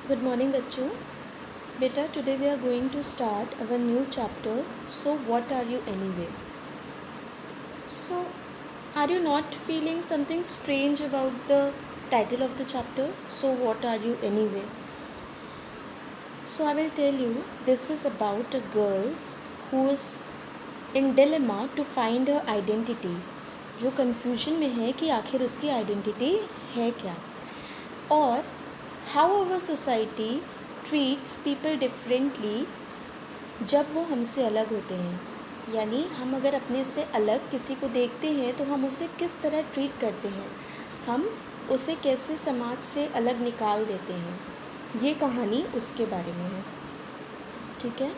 Good morning, बच्चों. Beta, today we are going to start our new chapter. So, what are you anyway? So, are you not feeling something strange about the title of the chapter? So, what are you anyway? So, I will tell you this is about a girl who is in dilemma to find her identity. जो confusion में है कि आखिर उसकी identity है क्या, और how our society treats people differently जब वो हमसे अलग होते हैं. यानी हम अगर अपने से अलग किसी को देखते हैं तो हम उसे किस तरह ट्रीट करते हैं, हम उसे कैसे समाज से अलग निकाल देते हैं. ये कहानी उसके बारे में है. ठीक है.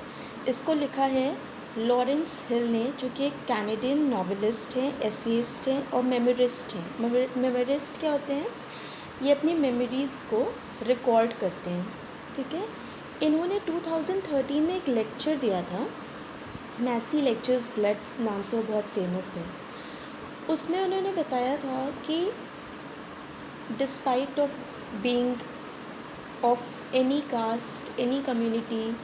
इसको लिखा है लॉरेंस हिल ने, जो कि एक कैनेडियन नॉवेलिस्ट हैं, एसेइस्ट हैं और मेमोरिस्ट हैं. मेमोरिस्ट क्या होते हैं? ये अपनी मेमोरीज़ को रिकॉर्ड करते हैं. ठीक है. इन्होंने 2013 में एक लेक्चर दिया था, मैसी लेक्चर्स ब्लड नाम से, वो बहुत फेमस है. उसमें उन्होंने बताया था कि despite of being of any caste, any community,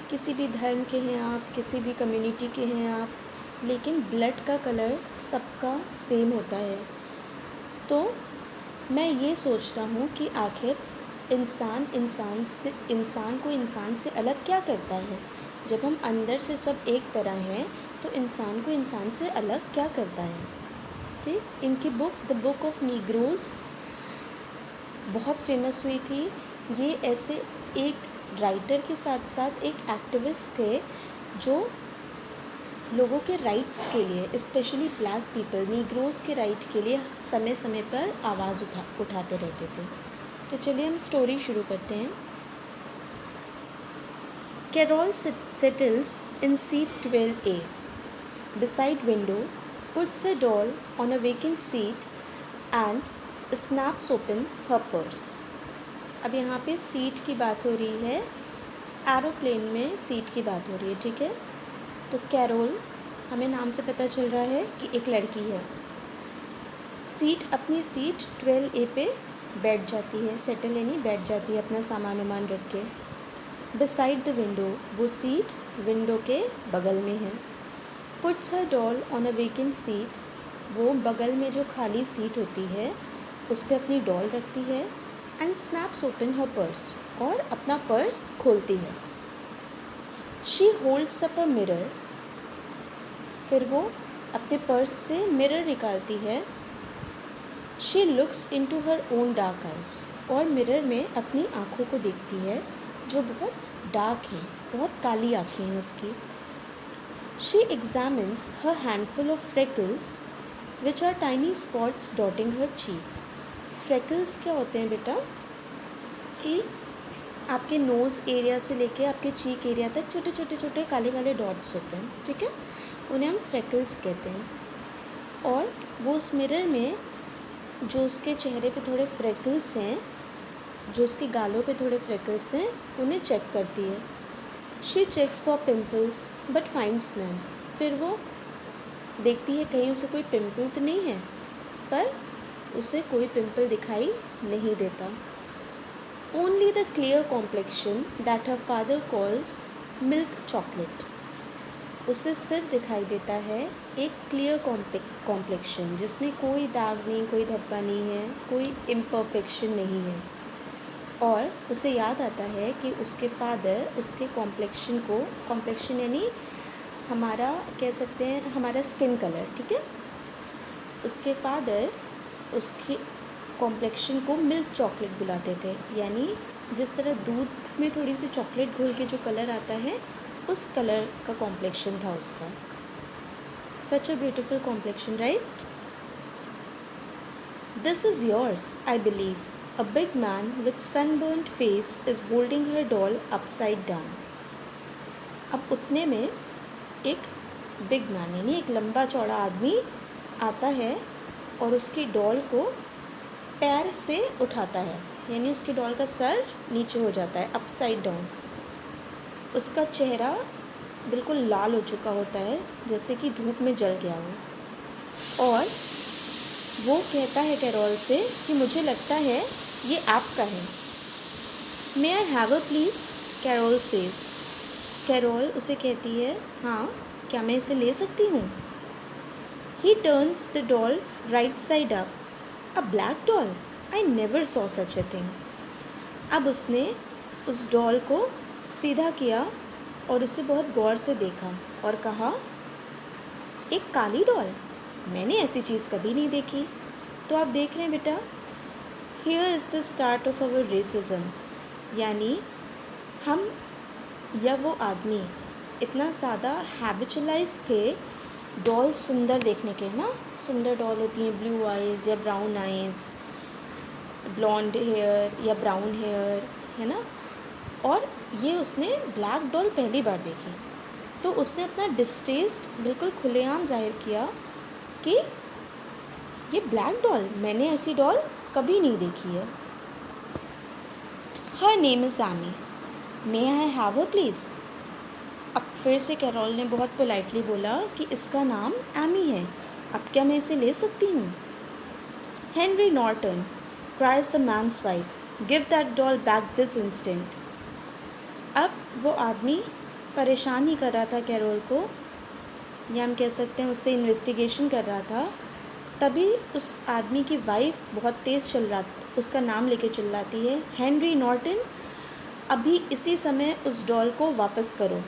किसी भी धर्म के हैं आप, किसी भी कम्युनिटी के हैं आप, लेकिन ब्लड का कलर सबका सेम होता है. तो मैं ये सोचता हूँ कि आखिर इंसान को इंसान से अलग क्या करता है. जब हम अंदर से सब एक तरह हैं तो इंसान को इंसान से अलग क्या करता है. ठीक. इनकी book the book of Negroes बहुत फेमस हुई थी. ये ऐसे एक राइटर के साथ साथ एक एक्टिविस्ट थे जो लोगों के राइट्स के लिए, स्पेशली ब्लैक पीपल, नीग्रोज के राइट के लिए समय समय पर आवाज़ उठाते रहते थे. तो चलिए हम स्टोरी शुरू करते हैं. Carol settles in seat 12A beside window, puts her doll on a vacant seat and snaps open her purse. अब यहाँ पे सीट की बात हो रही है, एरोप्लेन में सीट की बात हो रही है. ठीक है. तो कैरोल, हमें नाम से पता चल रहा है कि एक लड़की है. अपनी सीट 12A पे बैठ जाती है, सेटल यानी बैठ जाती है अपना सामान वामान रख के. बिसाइड द विंडो, वो सीट विंडो के बगल में है. Puts her doll on a vacant seat, वो बगल में जो खाली सीट होती है उस पर अपनी डॉल रखती है. And snaps open her purse, और अपना पर्स खोलती है. She holds up a mirror, फिर वो अपने पर्स से मिरर निकालती है. She looks into her own dark eyes, और मिरर में अपनी आँखों को देखती है जो बहुत डार्क है, बहुत काली आँखें हैं उसकी. She examines her handful of freckles which are tiny spots dotting her cheeks. Freckles क्या होते हैं बेटा? कि आपके नोज़ एरिया से लेके आपके चीक एरिया तक छोटे छोटे छोटे काले काले डॉट्स होते हैं. ठीक है. उन्हें हम फ्रेकल्स कहते हैं. और वो उस मिरर में जो उसके चेहरे पे थोड़े फ्रेकल्स हैं, जो उसके गालों पे थोड़े फ्रेकल्स हैं, उन्हें चेक करती है. She checks for pimples but finds none. फिर वो देखती है कहीं उसे कोई पिम्पल तो नहीं है, पर उसे कोई पिम्पल दिखाई नहीं देता. Only the clear complexion that her father calls milk chocolate. उसे सिर्फ दिखाई देता है एक क्लियर कॉम्प्लेक्शन जिसमें कोई दाग नहीं, कोई धब्बा नहीं है, कोई इम्परफेक्शन नहीं है. और उसे याद आता है कि उसके फादर उसके कॉम्प्लेक्शन यानी हमारा कह सकते हैं हमारा स्किन कलर. ठीक है. उसके फादर उसकी कॉम्प्लेक्शन को मिल्क चॉकलेट बुलाते थे. यानी जिस तरह दूध में थोड़ी सी चॉकलेट घोल के जो कलर आता है, उस कलर का कॉम्प्लेक्शन था उसका. Such a beautiful complexion, right? This is yours, I believe. A big man with sunburned face is holding her doll upside down. अब उतने में एक बिग मैन यानी एक लंबा चौड़ा आदमी आता है और उसकी डॉल को पैर से उठाता है, यानी उसकी डॉल का सर नीचे हो जाता है, अपसाइड डाउन. उसका चेहरा बिल्कुल लाल हो चुका होता है, जैसे कि धूप में जल गया हो. और वो कहता है कैरोल से कि मुझे लगता है ये आपका है. May I have a please, Carol says. Carol उसे कहती है, हाँ क्या मैं इसे ले सकती हूँ। ही turns the doll right side up. A black doll, I never saw such a thing. अब उसने उस डॉल को सीधा किया और उसे बहुत गौर से देखा और कहा, एक काली डॉल, मैंने ऐसी चीज़ कभी नहीं देखी। तो आप देख रहे हैं बेटा, here is the start of our racism, यानी हम या वो आदमी इतना ज़्यादा हैबिचुअलाइज थे डॉल सुंदर देखने के, ना सुंदर डॉल होती हैं ब्लू आइज़ या ब्राउन आइज़, ब्लॉन्ड हेयर या ब्राउन हेयर, है ना। और ये उसने ब्लैक डॉल पहली बार देखी, तो उसने अपना डिस्टेस्ट बिल्कुल खुलेआम जाहिर किया कि ये ब्लैक डॉल, मैंने ऐसी डॉल कभी नहीं देखी है। Her name is Amy, may I have her please. अब फिर से कैरोल ने बहुत पोलाइटली बोला कि इसका नाम एमी है, अब क्या मैं इसे ले सकती हूँ। Henry Norton, cries the man's wife, give that doll back this instant. अब वो आदमी परेशान ही कर रहा था कैरोल को, या हम कह सकते हैं उससे इन्वेस्टिगेशन कर रहा था। तभी उस आदमी की वाइफ बहुत तेज़ उसका नाम लेके चिल्लाती है, हेनरी नॉर्टन, अभी इसी समय उस डॉल को वापस करो।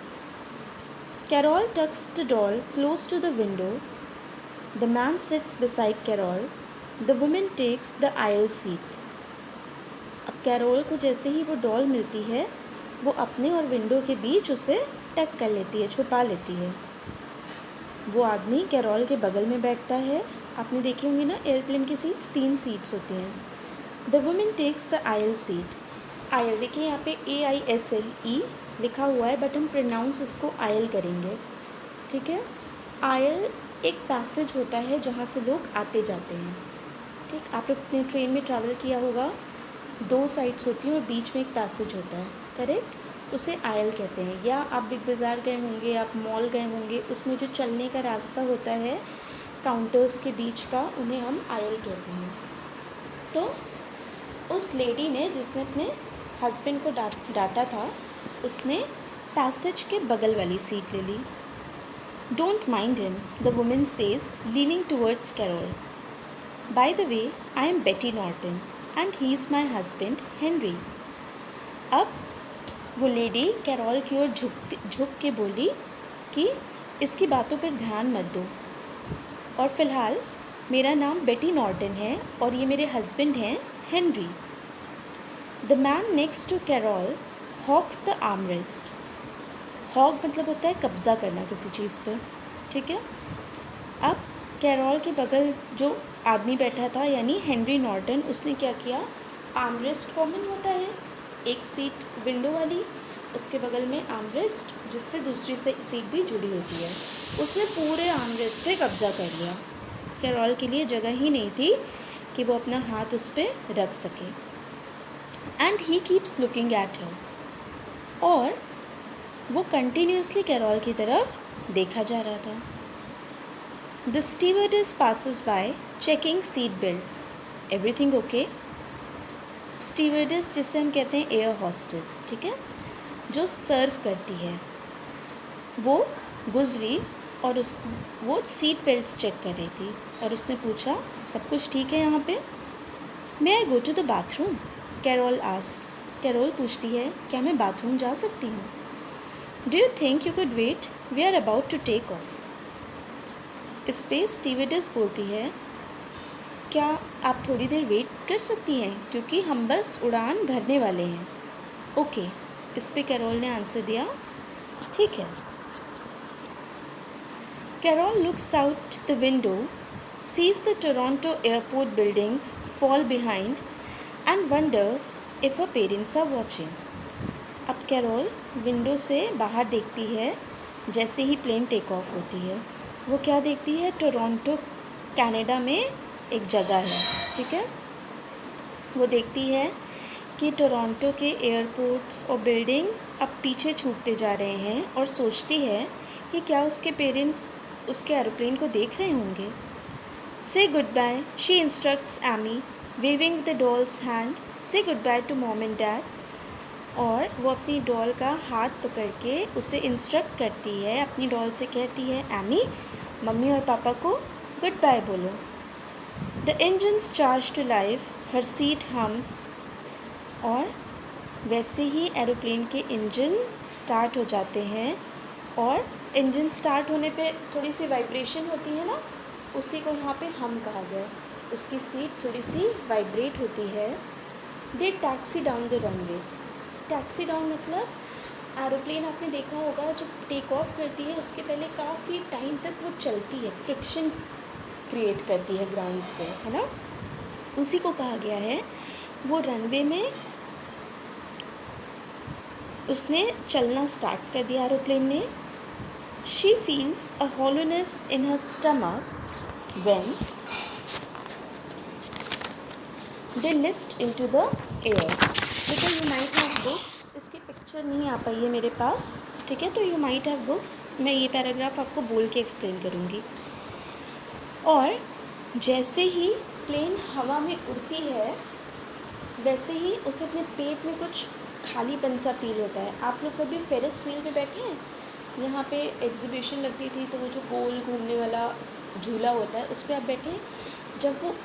Carol tucks the doll close to the window. The man sits beside Carol. The woman takes the aisle seat. अब कैरोल को जैसे ही वो डॉल मिलती है, वो अपने और विंडो के बीच उसे टक कर लेती है, छुपा लेती है। वो आदमी कैरोल के बगल में बैठता है। आपने देखी होंगी ना एयरप्लेन की सीट्स, 3 सीट्स होती हैं। The woman takes the aisle seat. Aisle देखिए यहाँ पे AISLE लिखा हुआ है, बट हम प्रोनाउंस इसको आयल करेंगे, ठीक है। आयल एक पैसेज होता है जहाँ से लोग आते जाते हैं, ठीक। आप लोग अपने ट्रेन में ट्रैवल किया होगा, 2 साइड्स होती हैं और बीच में एक पैसेज होता है, करेक्ट, उसे आयल कहते हैं। या आप बिग बाज़ार गए होंगे, आप मॉल गए होंगे, उसमें जो चलने का रास्ता होता है काउंटर्स के बीच का, उन्हें हम आयल कहते हैं। तो उस लेडी ने जिसने अपने हस्बैंड को डांटा था, उसने पैसेज के बगल वाली सीट ले ली। Don't mind him, the women says leaning towards Carol. By the way, I am Betty Norton and he is my husband Henry. अब वो लेडी कैरोल की ओर झुक के बोली कि इसकी बातों पर ध्यान मत दो, और फ़िलहाल मेरा नाम बेटी नॉर्टन है और ये मेरे हस्बैंड हैं Henry. The man next to Carol hogs the armrest. Hog मतलब होता है कब्ज़ा करना किसी चीज़ पर, ठीक है। अब कैरोल के बगल जो आदमी बैठा था यानी हेनरी नॉर्टन, उसने क्या किया, आर्मरेस्ट कॉमन होता है, एक सीट विंडो वाली, उसके बगल में आर्मरेस्ट जिससे दूसरी से सीट भी जुड़ी होती है, उसने पूरे आर्मरेस्ट पे कब्ज़ा कर लिया। कैरोल के लिए जगह ही नहीं थी कि वो अपना हाथ उस पर रख सके। And he keeps looking at her, और वो कंटिन्यूसली कैरोल की तरफ देखा जा रहा था। The stewardess passes by checking seat belts, everything okay. Stewardess जिसे हम कहते हैं एयर हॉस्टेस, ठीक है, जो सर्व करती है, वो गुजरी और वो सीट बेल्ट्स चेक कर रही थी और उसने पूछा, सब कुछ ठीक है यहाँ पे। May I go to the bathroom, Carol asks. Carol पूछती है, क्या मैं बाथरूम जा सकती हूँ। Do you think you could wait, we are about to take off. इस पर स्टीवर्डेस बोलती है, क्या आप थोड़ी देर वेट कर सकती हैं क्योंकि हम बस उड़ान भरने वाले हैं। ओके, इस पे कैरोल ने आंसर दिया, ठीक है। Carol looks out the window, sees the Toronto airport buildings fall behind and wonders if her parents are watching. अब कैरोल विंडो से बाहर देखती है जैसे ही प्लेन टेक ऑफ होती है। वो क्या देखती है, टोरंटो कनाडा में एक जगह है, ठीक है। वो देखती है कि टोरंटो के एयरपोर्ट्स और बिल्डिंग्स अब पीछे छूटते जा रहे हैं और सोचती है कि क्या उसके पेरेंट्स उसके एरोप्लेन को देख रहे होंगे। Say good bye, she instructs Amy, waving the doll's hand, say good bye to mom and dad. और वो अपनी डॉल का हाथ पकड़ के उसे इंस्ट्रक्ट करती है, अपनी डॉल से कहती है, एमी मम्मी और पापा को गुड बाय बोलो। The engines charge to life, her seat hums. और वैसे ही एरोप्लेन के इंजन स्टार्ट हो जाते हैं, और इंजन स्टार्ट होने पे थोड़ी सी वाइब्रेशन होती है ना, उसी को यहाँ पे हम कहा गया। उसकी सीट थोड़ी सी वाइब्रेट होती है। They taxi down the runway. Taxi down मतलब एरोप्लेन आपने देखा होगा जब टेक ऑफ करती है उसके पहले काफ़ी टाइम तक वो चलती है, फ्रिक्शन क्रिएट करती है ग्राउंड से, है ना। उसी को कहा गया है। वो रनवे में उसने चलना स्टार्ट कर दिया एरोप्लेन ने। She feels a hollowness in her stomach when they lift into the air. बेटा यू माइट हैव बुक्स, इसकी पिक्चर नहीं आ पाई है मेरे पास, ठीक है, तो यू माइट हैव बुक्स, मैं ये पैराग्राफ आपको बोल के एक्सप्लेन करूँगी। और जैसे ही प्लेन हवा में उड़ती है वैसे ही उसे अपने पेट में कुछ खालीपन सा फील होता है। आप लोग कभी फेरिस व्हील पे बैठे हैं? यहाँ पे एग्जीबिशन लगती थी तो वो जो गोल घूमने वाला झूला होता है उस पर आप बैठे हैं, जब वो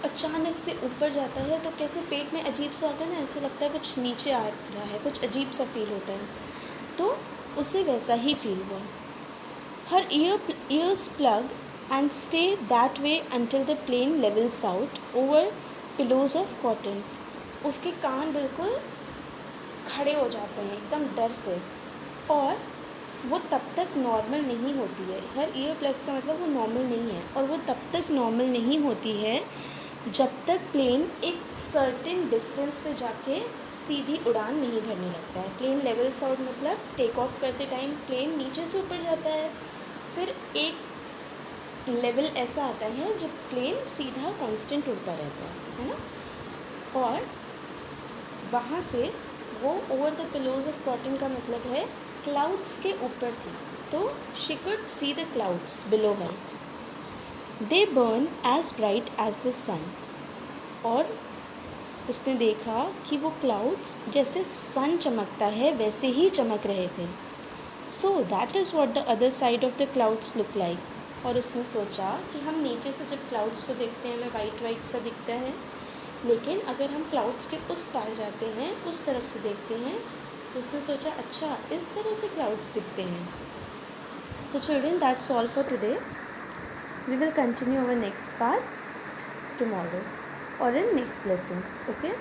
अचानक से ऊपर जाता है तो कैसे पेट में अजीब सा होता है ना, ऐसा लगता है कुछ नीचे आ रहा है, कुछ अजीब सा फील होता है, तो उसे वैसा ही फील हुआ। हर ears plug and stay that way until the plane levels out over pillows of cotton। उसके कान बिल्कुल खड़े हो जाते हैं एकदम डर से, और वो तब तक नॉर्मल नहीं होती है। हर ईयर प्लग्स का मतलब वो नॉर्मल नहीं है, और वो तब तक नॉर्मल नहीं होती है जब तक प्लेन एक सर्टेन डिस्टेंस पे जाके सीधी उड़ान नहीं भरने लगता है। प्लेन लेवल्स आउट मतलब टेक ऑफ करते टाइम प्लेन नीचे से ऊपर जाता है, फिर एक लेवल ऐसा आता है जब प्लेन सीधा कांस्टेंट उड़ता रहता है ना, और वहाँ से वो over the pillows of cotton का मतलब है क्लाउड्स के ऊपर थी, तो she could see the clouds below her. They burn as bright as the sun. और उसने देखा कि वो क्लाउड्स जैसे सन चमकता है वैसे ही चमक रहे थे। So that is what the other side of the clouds look like. और उसने सोचा कि हम नीचे से जब क्लाउड्स को देखते हैं हमें वाइट वाइट सा दिखता है, लेकिन अगर हम क्लाउड्स के उस पार जाते हैं, उस तरफ से देखते हैं, तो उसने सोचा अच्छा इस तरह से क्लाउड्स दिखते हैं। So children that's all for today. We will continue our next part tomorrow or in next lesson. Okay.